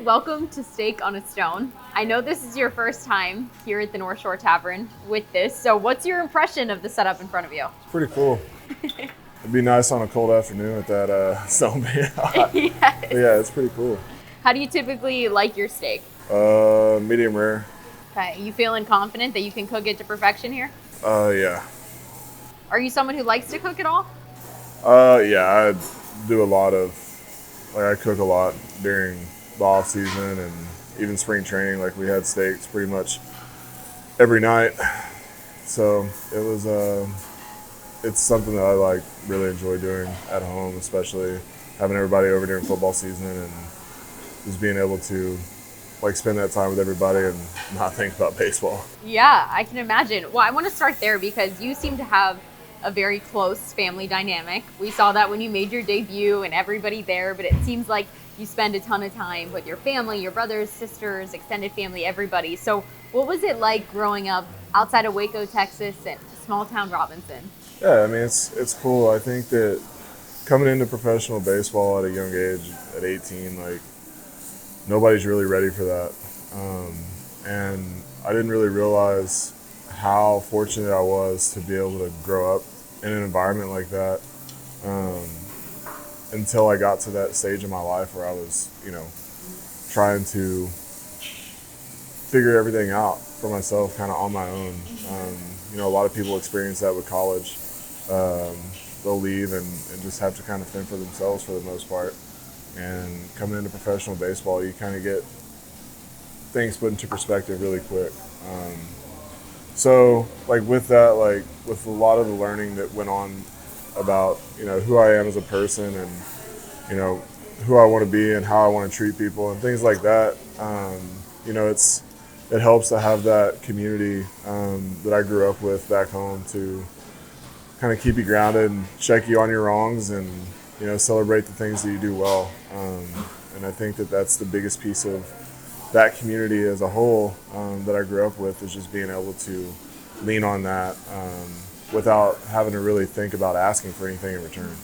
welcome to Steak on a Stone. I know this is your first time here at the North Shore Tavern with this, so what's your impression of the setup in front of you? It's pretty cool. It'd be nice on a cold afternoon with that stone being hot. Yes. But yeah, it's pretty cool. How do you typically like your steak? Medium rare. Okay, you feeling confident that you can cook it to perfection here? Yeah. Are you someone who likes to cook at all? Yeah, I do a lot of, I cook a lot during the off season and even spring training. Like, we had steaks pretty much every night. So it was, it's something that I really enjoy doing at home, especially having everybody over during football season and just being able to spend that time with everybody and not think about baseball. Yeah, I can imagine. Well, I want to start there because you seem to have a very close family dynamic. We saw that when you made your debut and everybody there, but it seems like you spend a ton of time with your family, your brothers, sisters, extended family, everybody. So what was it like growing up outside of Waco, Texas, and small town Robinson? Yeah, I mean, it's cool. I think that coming into professional baseball at a young age, at 18, nobody's really ready for that. And I didn't really realize how fortunate I was to be able to grow up in an environment like that until I got to that stage in my life where I was, trying to figure everything out for myself kind of on my own. A lot of people experience that with college. They'll leave and just have to kind of fend for themselves for the most part. And coming into professional baseball, you kind of get things put into perspective really quick. So with that, with a lot of the learning that went on about, who I am as a person and, who I want to be and how I want to treat people and things like that, it helps to have that community that I grew up with back home to kind of keep you grounded and check you on your wrongs and, celebrate the things that you do well. And I think that that's the biggest piece of that community as a whole that I grew up with, is just being able to lean on that without having to really think about asking for anything in return.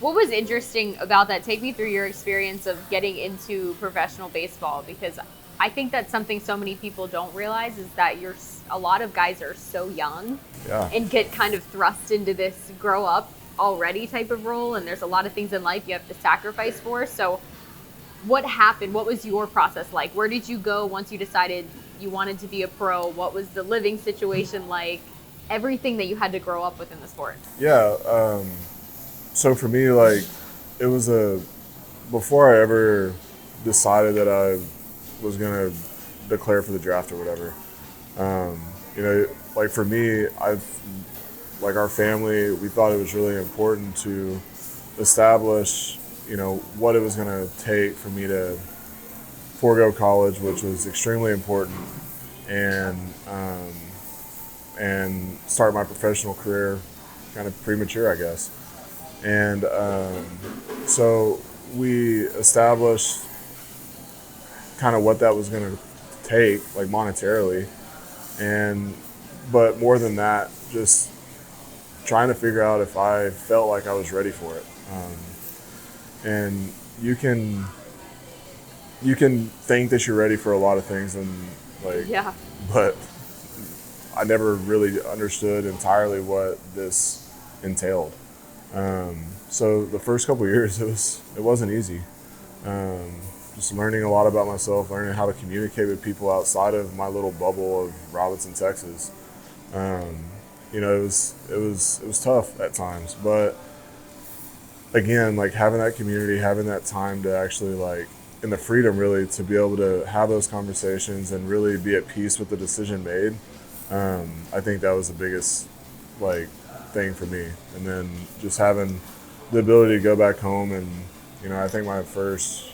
What was interesting about that? Take me through your experience of getting into professional baseball, because I think that's something so many people don't realize, is that a lot of guys are so young and get kind of thrust into this grow up already type of role, and there's a lot of things in life you have to sacrifice for. So what happened? What was your process like? Where did you go once you decided you wanted to be a pro? What was the living situation like? Everything that you had to grow up with in the sport. Yeah. So for me, it was before I ever decided that I was going to declare for the draft or whatever. For me, our family, we thought it was really important to establish, what it was going to take for me to forego college, which was extremely important, and start my professional career kind of premature, I guess. And so we established kind of what that was going to take, monetarily, but more than that, just trying to figure out if I felt like I was ready for it. And you can think that you're ready for a lot of things, but I never really understood entirely what this entailed. So the first couple of years, it wasn't easy. Just learning a lot about myself, learning how to communicate with people outside of my little bubble of Robinson, Texas. It was tough at times, but again, having that community, having that time to actually and the freedom really to be able to have those conversations and really be at peace with the decision made. I think that was the biggest thing for me. And then just having the ability to go back home and, I think my first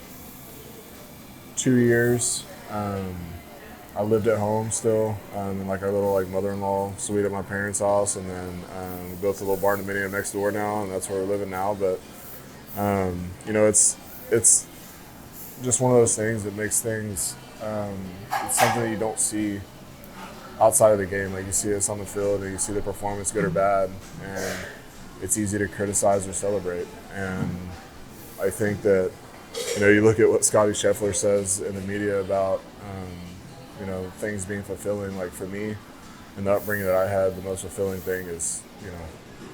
2 years, I lived at home still in our little mother-in-law suite at my parents' house, and then we built a little barn dominium next door now, and that's where we're living now. But it's just one of those things that makes things it's something that you don't see outside of the game. You see us on the field and you see the performance, good or bad, and it's easy to criticize or celebrate. And I think that you look at what Scotty Scheffler says in the media about, things being fulfilling. Like for me, in the upbringing that I had, the most fulfilling thing is,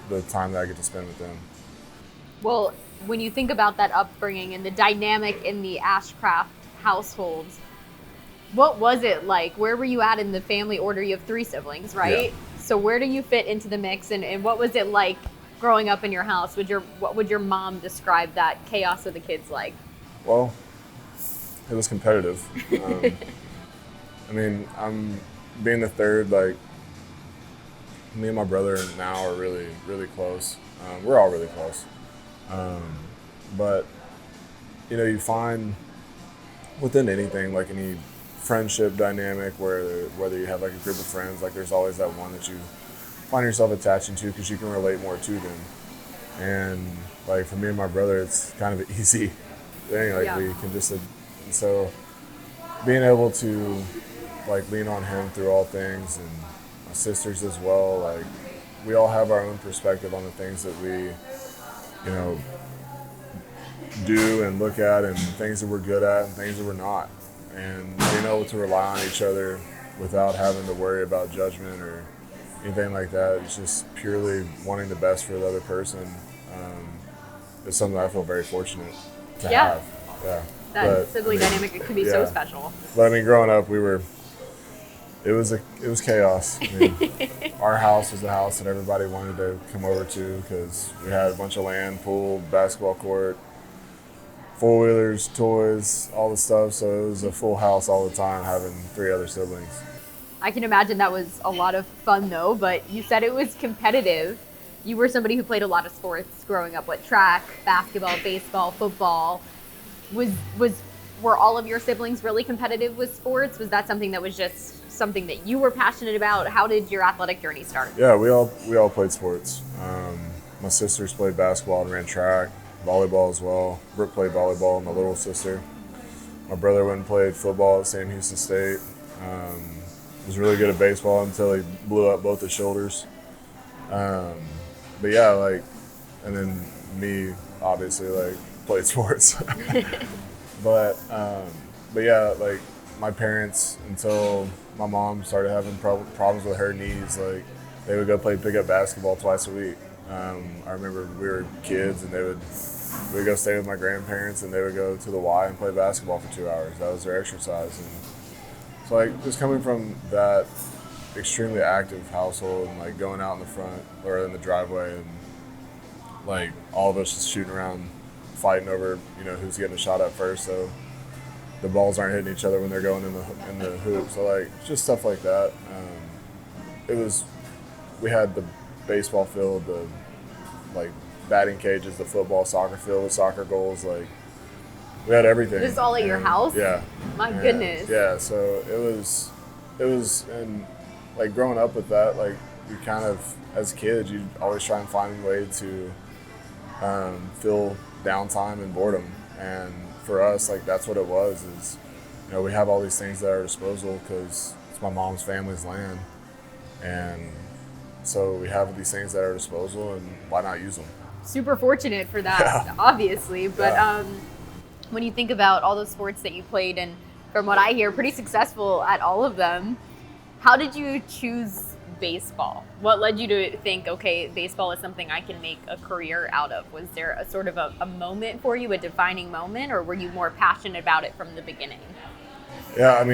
the time that I get to spend with them. Well, when you think about that upbringing and the dynamic in the Ashcraft households, what was it like? Where were you at in the family order? You have 3 siblings, right? Yeah. So where do you fit into the mix, and what was it like growing up in your house? What would your mom describe that chaos of the kids like? Well, it was competitive. I'm being the third, like, me and my brother now are really, really close. We're all really close. But, you find within anything, like any friendship dynamic, whether you have like a group of friends, like there's always that one that you find yourself attaching to because you can relate more to them. And like for me and my brother, it's kind of an easy thing. Like we can just, so being able to like lean on him through all things, and my sisters as well, like we all have our own perspective on the things that we, do and look at, and things that we're good at and things that we're not. And being able to rely on each other without having to worry about judgment or anything like that. It's just purely wanting the best for the other person. It's something that I feel very fortunate to have. Yeah. That sibling dynamic, it could be so special. But growing up, it was chaos. Our house was the house that everybody wanted to come over to because we had a bunch of land, pool, basketball court, 4-wheelers, toys, all the stuff. So it was a full house all the time, having 3 other siblings. I can imagine that was a lot of fun though, but you said it was competitive. You were somebody who played a lot of sports growing up. What, track, basketball, baseball, football? Were all of your siblings really competitive with sports? Was that something that was just something that you were passionate about? How did your athletic journey start? Yeah, we all played sports. My sisters played basketball and ran track. Volleyball as well. Brooke played volleyball, my little sister. My brother went and played football at Sam Houston State. Was really good at baseball until he blew up both his shoulders. But yeah, and then me, obviously, played sports. but yeah, my parents, until my mom started having problems with her knees, they would go play pickup basketball twice a week. I remember we were kids, and we'd go stay with my grandparents, and they would go to the Y and play basketball for 2 hours. That was their exercise. And so just coming from that extremely active household, and going out in the front or in the driveway, and all of us just shooting around, fighting over who's getting a shot at first, so the balls aren't hitting each other when they're going in the hoop. So just stuff like that. We had the baseball field, the batting cages, the football, soccer field with soccer goals. We had everything. This is all at your house? Yeah. My goodness. Yeah. So it was, and growing up with that, you kind of, as kids, you always try and find a way to fill downtime and boredom. And for us, that's what it was. Is we have all these things at our disposal because it's my mom's family's land, and so we have these things at our disposal, and why not use them? Super fortunate for that, obviously. But when you think about all those sports that you played, and from what I hear, pretty successful at all of them, how did you choose baseball? What led you to think, okay, baseball is something I can make a career out of? Was there a sort of a moment for you, a defining moment, or were you more passionate about it from the beginning? Yeah, I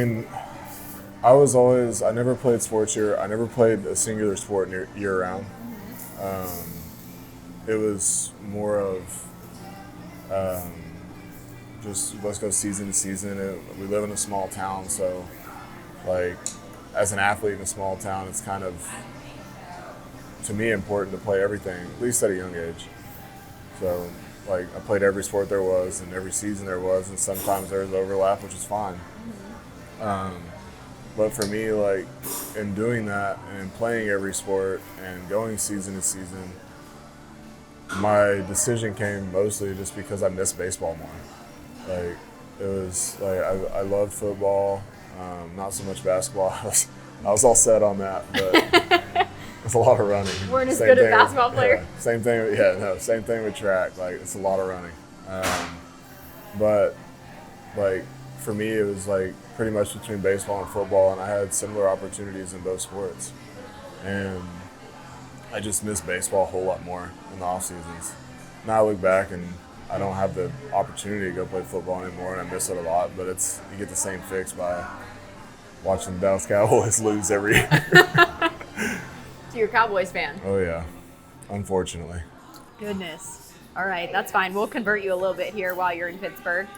never played sports year. I never played a singular sport year round. It was more of just let's go season to season. We live in a small town, so as an athlete in a small town, it's kind of, to me, important to play everything, at least at a young age. So I played every sport there was, and every season there was, and sometimes there was overlap, which is fine. But for me, in doing that and playing every sport and going season to season, my decision came mostly just because I missed baseball more. It was I loved football, not so much basketball. I was all set on that, but it's a lot of running. Weren't as good a basketball player. Same thing with track. It's a lot of running. but like for me, it was like pretty much between baseball and football, and I had similar opportunities in both sports. And I just miss baseball a whole lot more in the off seasons. Now I look back and I don't have the opportunity to go play football anymore, and I miss it a lot. But you get the same fix by watching the Dallas Cowboys lose every year. So you're a Cowboys fan? Oh yeah, unfortunately. Goodness. All right, that's fine. We'll convert you a little bit here while you're in Pittsburgh.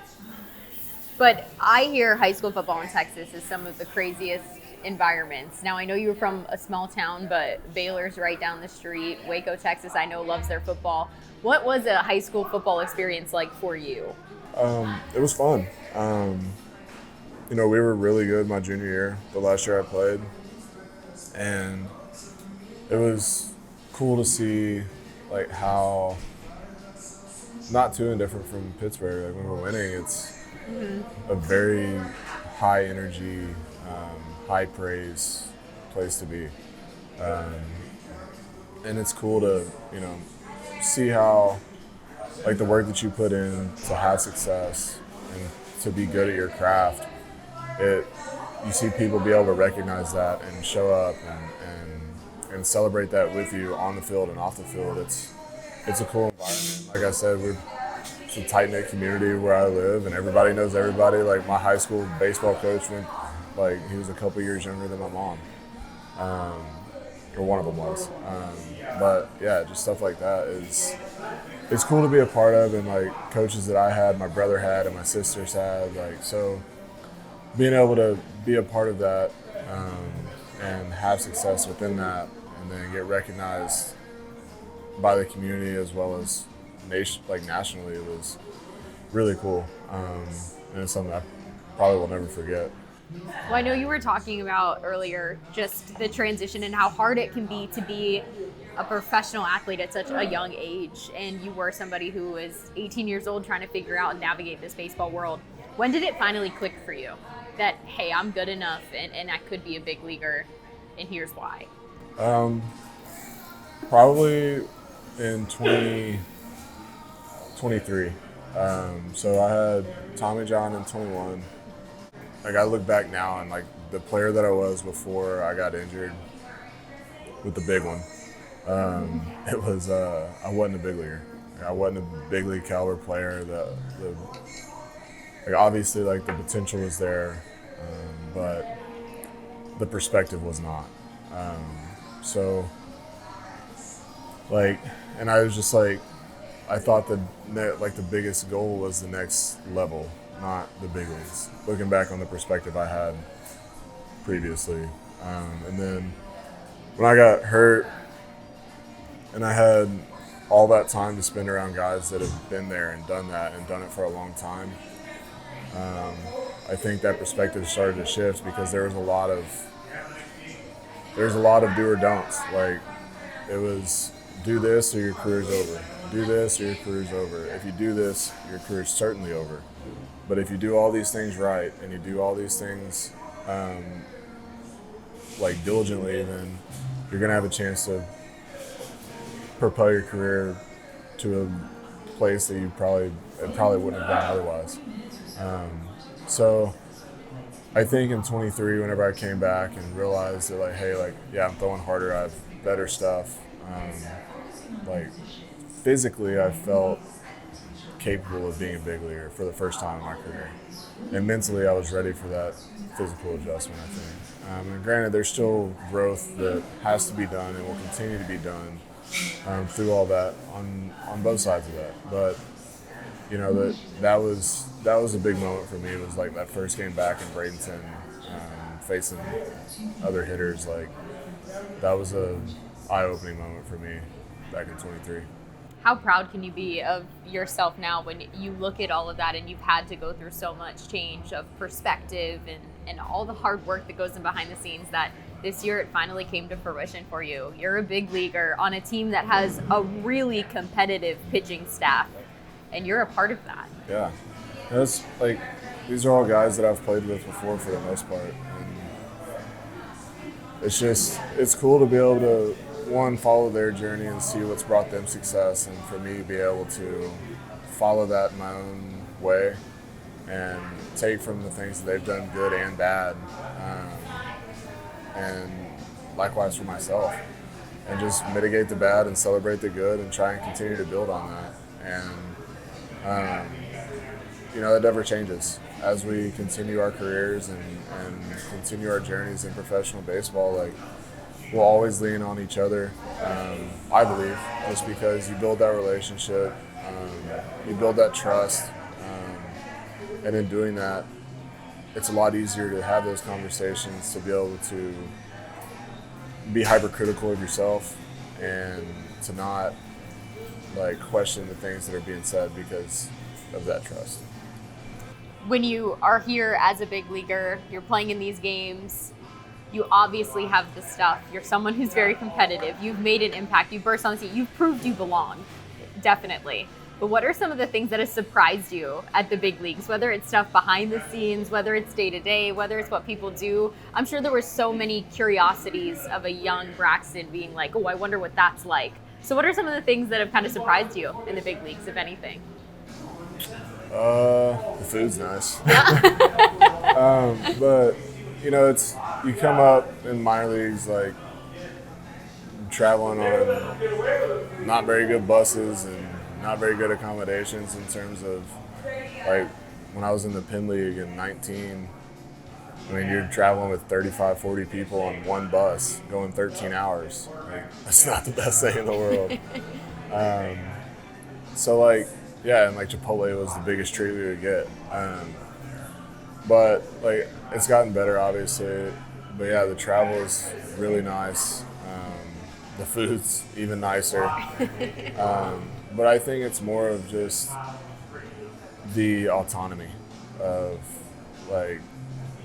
But I hear high school football in Texas is some of the craziest environments. Now, I know you're from a small town, but Baylor's right down the street. Waco, Texas, I know loves their football. What was a high school football experience like for you? It was fun. We were really good my junior year, the last year I played. And it was cool to see like how, not too indifferent from Pittsburgh, like when we're winning, it's a very high energy, high praise place to be. And it's cool to, see how like the work that you put in to have success and to be good at your craft, you see people be able to recognize that and show up and celebrate that with you on the field and off the field. It's a cool environment. Like I said, it's a tight-knit community where I live, and everybody knows everybody. Like my high school baseball coach he was a couple years younger than my mom, or one of them was. But yeah, just stuff like that it's cool to be a part of, and like coaches that I had, my brother had, and my sisters had. Like so, being able to be a part of that and have success within that, and then get recognized by the community as well as nationally, it was really cool, and it's something I probably will never forget. Well, I know you were talking about earlier just the transition and how hard it can be to be a professional athlete at such a young age, and you were somebody who was 18 years old trying to figure out and navigate this baseball world. When did it finally click for you that, hey, I'm good enough and I could be a big leaguer, and here's why? Probably in 2023. So I had Tommy John in 21. Like I look back now and like the player that I was before I got injured with the big one, it was I wasn't a big leaguer. I wasn't a big league caliber player. Obviously like the potential was there, but the perspective was not. And I was just like, I thought that the biggest goal was the next level, not the big leagues. Looking back on the perspective I had previously. And then when I got hurt and I had all that time to spend around guys that have been there and done that and done it for a long time, I think that perspective started to shift because there was a lot of do or don'ts. Like it was do this or your career's over. Do this or your career's over. If you do this, your career's certainly over. But if you do all these things right and you do all these things diligently, then you're gonna have a chance to propel your career to a place that it probably wouldn't have gone otherwise. So I think in 23, whenever I came back and realized that I'm throwing harder, I have better stuff. Physically, I felt capable of being a big leaguer for the first time in my career. And mentally, I was ready for that physical adjustment, I think. And granted, there's still growth that has to be done and will continue to be done through all that on both sides of that. But, that was a big moment for me. It was like that first game back in Bradenton, facing other hitters. That was a eye-opening moment for me back in 23. How proud can you be of yourself now when you look at all of that and you've had to go through so much change of perspective and all the hard work that goes in behind the scenes, that this year it finally came to fruition for you? You're a big leaguer on a team that has a really competitive pitching staff, and you're a part of that. Yeah. It's these are all guys that I've played with before for the most part. And it's cool to be able to, one, follow their journey and see what's brought them success, and for me to be able to follow that in my own way and take from the things that they've done good and bad, and likewise for myself, and just mitigate the bad and celebrate the good and try and continue to build on that. And it never changes as we continue our careers and continue our journeys in professional baseball. Like, we'll always lean on each other, I believe, just because you build that relationship, you build that trust, and in doing that, it's a lot easier to have those conversations, to be able to be hypercritical of yourself and to not question the things that are being said because of that trust. When you are here as a big leaguer, you're playing in these games, you obviously have the stuff. You're someone who's very competitive. You've made an impact. You burst on the scene. You've proved you belong, definitely. But what are some of the things that have surprised you at the big leagues, whether it's stuff behind the scenes, whether it's day-to-day, whether it's what people do? I'm sure there were so many curiosities of a young Braxton being like, oh, I wonder what that's like. So what are some of the things that have kind of surprised you in the big leagues, if anything? The food's nice. But, it's, you come up in minor leagues, traveling on not very good buses and not very good accommodations in terms of, when I was in the Penn League in 19, you're traveling with 35, 40 people on one bus going 13 hours. That's not the best thing in the world. Yeah, and Chipotle was the biggest treat we would get. But it's gotten better, obviously. But yeah, the travel is really nice. The food's even nicer. But I think it's more of just the autonomy of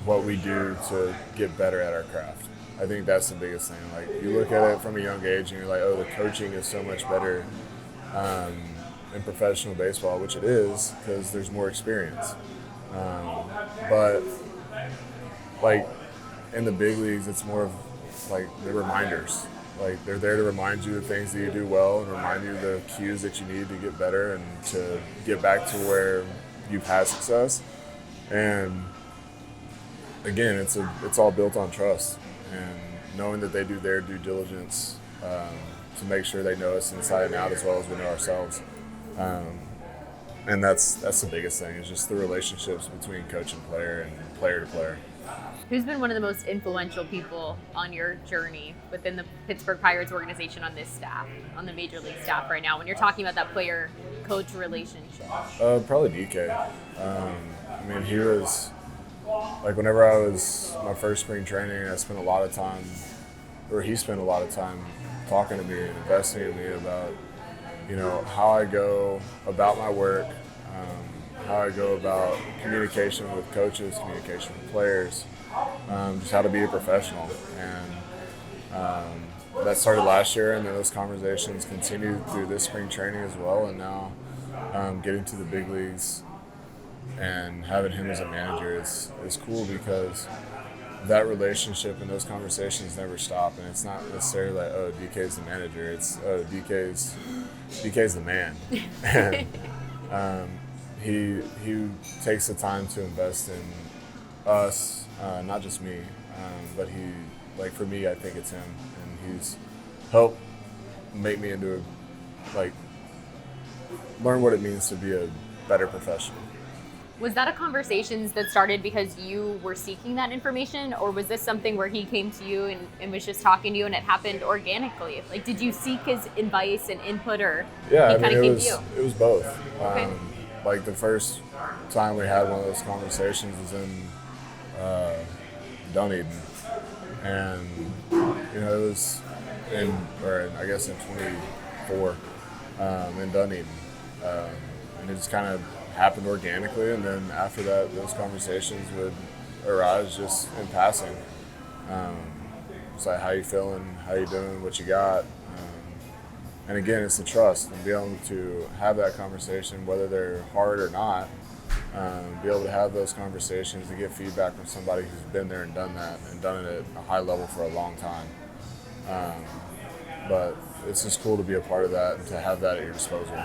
what we do to get better at our craft. I think that's the biggest thing. You look at it from a young age and you're like, oh, the coaching is so much better in professional baseball, which it is because there's more experience. But in the big leagues, it's more of the reminders. They're there to remind you of things that you do well and remind you of the cues that you need to get better and to get back to where you've had success. And again, it's all built on trust and knowing that they do their due diligence to make sure they know us inside and out as well as we know ourselves. And that's the biggest thing, is just the relationships between coach and player to player. Who's been one of the most influential people on your journey within the Pittsburgh Pirates organization on this staff, on the major league staff right now, when you're talking about that player-coach relationship? Probably DK. He was, whenever I was my first spring training, he spent a lot of time talking to me and investing in me about, how I go about my work, how I go about communication with coaches, communication with players, just how to be a professional. And that started last year, and then those conversations continued through this spring training as well. And now getting to the big leagues and having him as a manager is cool, because that relationship and those conversations never stop. And it's not necessarily oh, DK's the manager. It's DK's the man. And he takes the time to invest in us, not just me, but for me, I think it's him, and he's helped make me into learn what it means to be a better professional. Was that a conversation that started because you were seeking that information, or was this something where he came to you and was just talking to you and it happened organically? Did you seek his advice and input, or he kind of came to you? It was both. Okay. The first time we had one of those conversations was in Dunedin, and it was in 24 in Dunedin, and it just kind of happened organically. And then after that, those conversations would arise just in passing. It's how you feeling, how you doing, what you got. And again, it's the trust and being able to have that conversation, whether they're hard or not, be able to have those conversations to get feedback from somebody who's been there and done that and done it at a high level for a long time. But it's just cool to be a part of that and to have that at your disposal.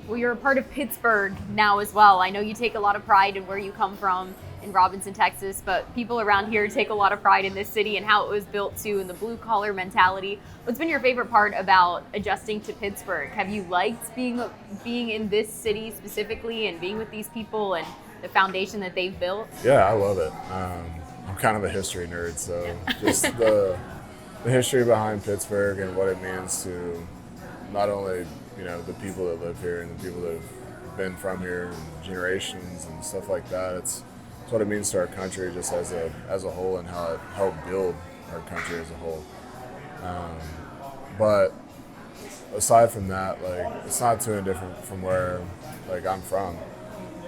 Well, you're a part of Pittsburgh now as well. I know you take a lot of pride in where you come from in Robinson, Texas, but people around here take a lot of pride in this city and how it was built too, and the blue collar mentality. What's been your favorite part about adjusting to Pittsburgh? Have you liked being in this city specifically and being with these people and the foundation that they've built? Yeah, I love it. I'm kind of a history nerd, so just the history behind Pittsburgh and what it means to not only the people that live here and the people that have been from here and generations and stuff like that. It's what it means to our country just as a whole, and how it helped build our country as a whole. But aside from that, like, it's not too different from where I'm from.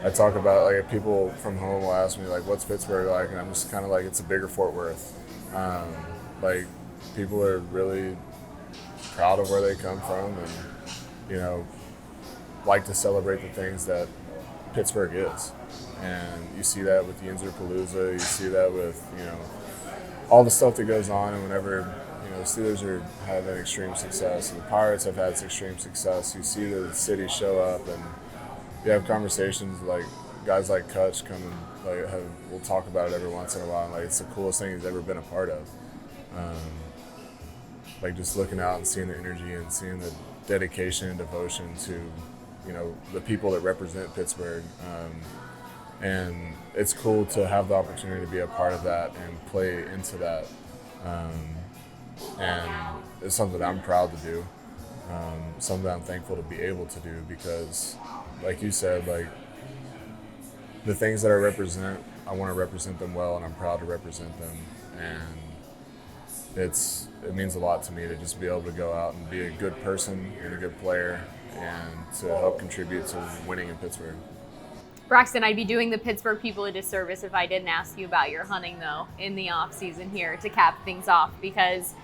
I talk about, like, if people from home will ask me, like, what's Pittsburgh like, and I'm just kind of like, it's a bigger Fort Worth. Like, people are really proud of where they come from, and like to celebrate the things that Pittsburgh is. And you see that with the Palooza, you see that with all the stuff that goes on, and whenever the Steelers are having extreme success, and the Pirates have had extreme success, you see the city show up, and you have conversations like guys like Kutch come and we'll talk about it every once in a while, and, like, it's the coolest thing he's ever been a part of. Like, just looking out and seeing the energy and seeing the dedication and devotion to the people that represent Pittsburgh. And it's cool to have the opportunity to be a part of that and play into that. And it's something I'm proud to do, something I'm thankful to be able to do, because, like you said, like, the things that I represent, I want to represent them well, and I'm proud to represent them. And it means a lot to me to just be able to go out and be a good person and a good player, and to help contribute to winning in Pittsburgh. Braxton, I'd be doing the Pittsburgh people a disservice if I didn't ask you about your hunting, though, in the off season here to cap things off, because,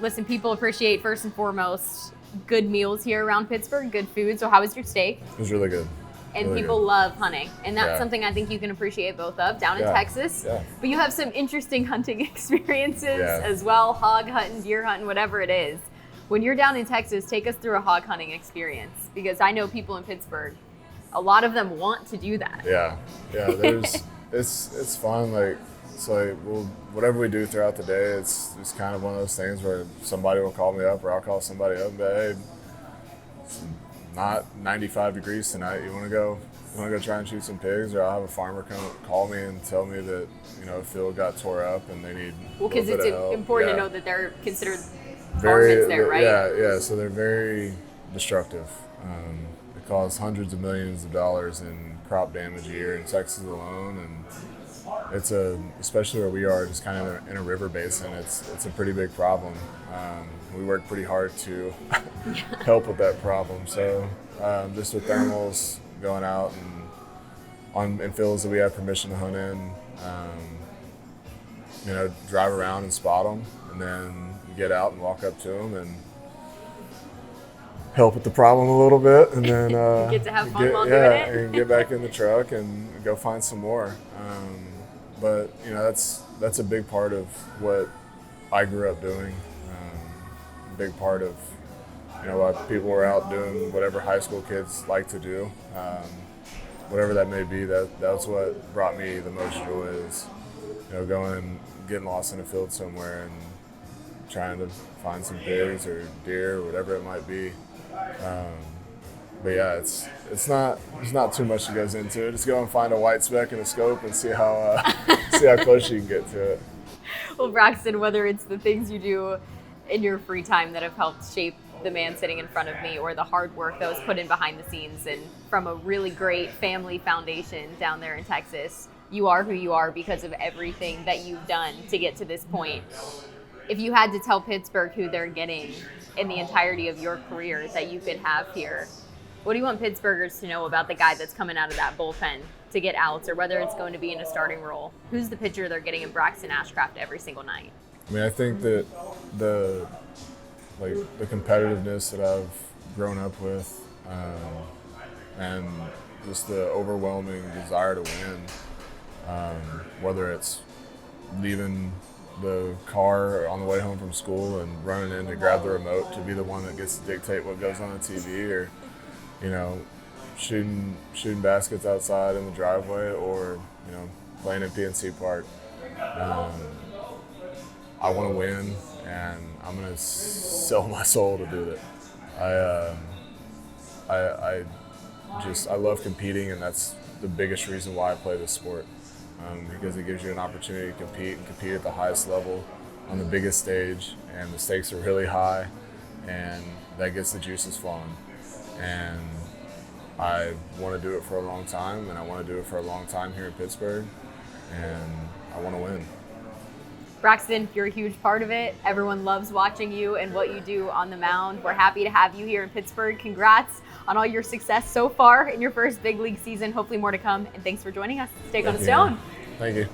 listen, people appreciate, first and foremost, good meals here around Pittsburgh, good food. So how was your steak? It was really good. And really people good. Love hunting, and that's something I think you can appreciate both of down in Texas. Yeah. But you have some interesting hunting experiences as well, hog hunting, deer hunting, whatever it is. When you're down in Texas, take us through a hog hunting experience, because I know people in Pittsburgh, a lot of them want to do that. Yeah. It's fun. Like, whatever we do throughout the day, it's kind of one of those things where somebody will call me up, or I'll call somebody up and be, hey, it's not 95 degrees tonight. You want to go try and shoot some pigs? Or I'll have a farmer call me and tell me that a field got tore up and they need because it's important to know that they're considered very varmints there, right? Yeah. So they're very destructive. It causes hundreds of millions of dollars in crop damage a year in Texas alone, and it's especially where we are, just kind of in a river basin. It's a pretty big problem. We work pretty hard to help with that problem. So just with thermals, going out and in fields that we have permission to hunt in, drive around and spot them, and then get out and walk up to them and help with the problem a little bit, and then get to have fun while doing it, and get back in the truck and go find some more. But that's a big part of what I grew up doing. A big part of why people were out doing whatever high school kids like to do, whatever that may be. That's what brought me the most joy, is going and getting lost in a field somewhere and trying to find some pigs or deer or whatever it might be. But yeah, it's not too much that goes into it. Just go and find a white speck and a scope and see how close you can get to it. Well, Braxton, whether it's the things you do in your free time that have helped shape the man sitting in front of me, or the hard work that was put in behind the scenes and from a really great family foundation down there in Texas, you are who you are because of everything that you've done to get to this point. If you had to tell Pittsburgh who they're getting in the entirety of your career that you could have here, what do you want Pittsburghers to know about the guy that's coming out of that bullpen to get outs, or whether it's going to be in a starting role? Who's the pitcher they're getting in Braxton Ashcraft every single night? I mean, I think that the competitiveness that I've grown up with, and just the overwhelming desire to win, whether it's leaving the car on the way home from school and running in to grab the remote to be the one that gets to dictate what goes on the TV, or you know, shooting baskets outside in the driveway, or, you know, playing at PNC Park. I want to win, and I'm going to sell my soul to do that. I love competing, and that's the biggest reason why I play this sport, because it gives you an opportunity to compete at the highest level on the biggest stage, and the stakes are really high, and that gets the juices flowing. And I want to do it for a long time, and I want to do it for a long time here in Pittsburgh, and I want to win. Braxton, you're a huge part of it. Everyone loves watching you and what you do on the mound. We're happy to have you here in Pittsburgh. Congrats on all your success so far in your first big league season. Hopefully more to come. And thanks for joining us. Stay on the stone. Thank you.